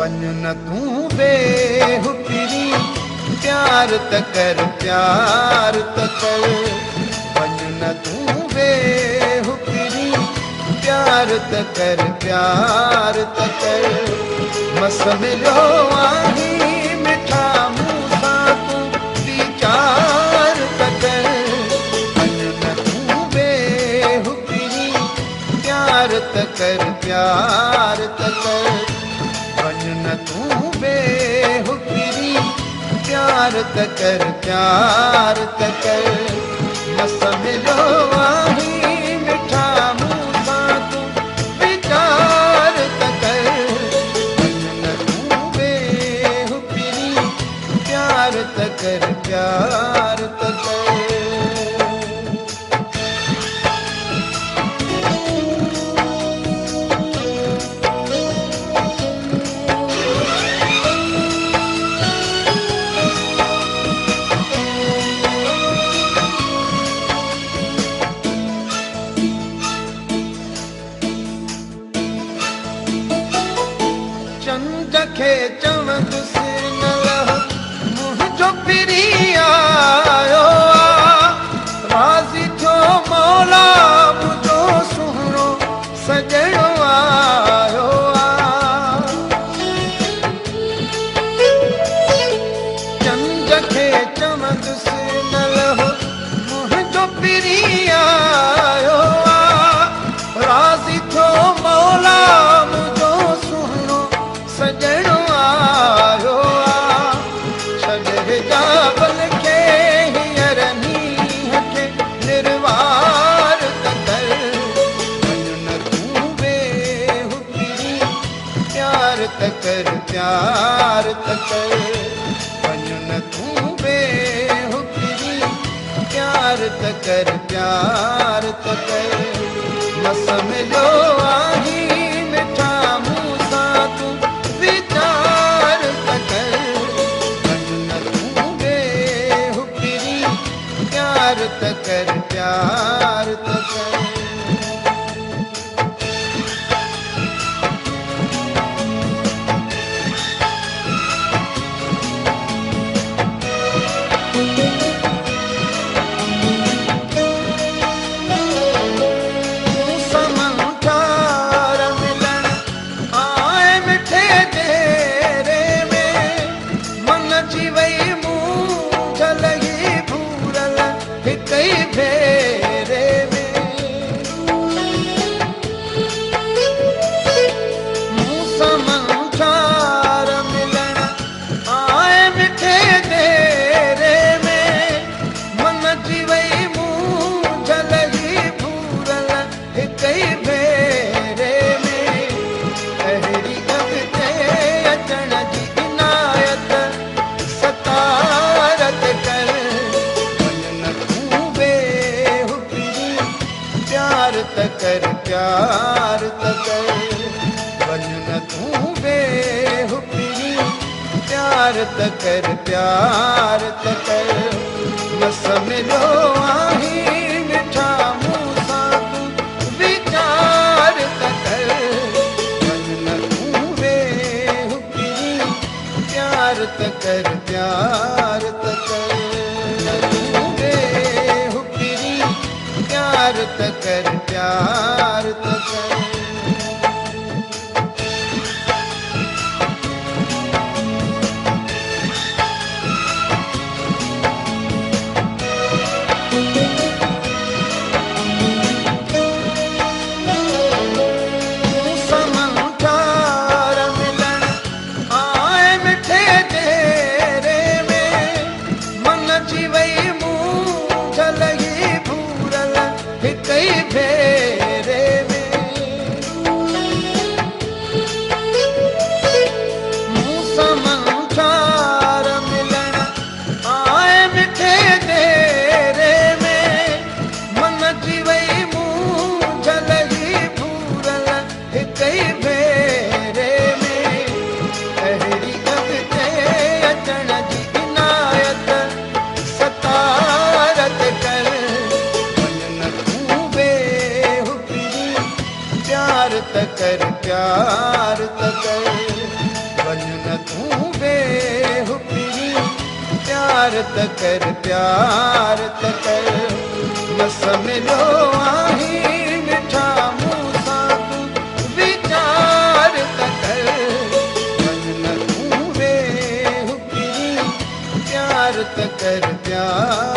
वञ न तूं बेहुकिरी, प्यार त कर, प्यार त कर। वञ न तूं बेहुकिरी, प्यार त कर, प्यार त कर। मस मिलियो आहीं मिठा मूंसां तूं वीचार त कर। वञ न तूं बेहुकिरी, प्यार त कर, प्यार त कर। वञ न तूं बेहुकिरी, प्यार त कर, प्यार त कर। मस मिलियो आहीं मिठा मूंसां तूं वीचार त कर। वञ न तूं बेहुकिरी, प्यार त कर, प्यार त कर। चंद खे चवंदुसि न लहो मुंहिंजो फिरी आयो आ। राज़ी थियो मौला मुंहिंजो सुहिणो सजणो आयो आ। चंद खे चवंदुसि न लहो मुंहिंजो फिरी आयो आ। राज़ी थियो मौला मुंहिंजो सुहिणो सजणो आयो आ। छॾ हिजाबल खे हींअर नींहं खे निर्वार त कर। वञ न तूं बेहुकिरी, प्यार त कर, प्यार त कर। वञ न तूं बेहुकिरी, प्यार त कर, प्यार त कर। मस मिलियो आहीं मिठा मूंसां तूं वीचार त कर। वञ न तूं बेहुकिरी, प्यार त कर, प्यार त कर। प्यार त कर, प्यार त कर। वञ न तूं बेहुकिरी, प्यार त कर, प्यार त कर। मस मिलियो आहीं मिठा मूंसां तूं वीचार त कर। वञ न तूं बेहुकिरी, प्यार त कर, प्यार त कर। तूं बेहुकिरी, प्यार त कर, प्यार त कर। प्यार त कर, प्यार त कर। वञ न तूं वेहु पिरी प्यार त कर प्यार त कर मस मिलो आहीं मिठा मूंसां तूं वीचार त कर वञ न तूं वेहु पिरी प्यार त कर प्यार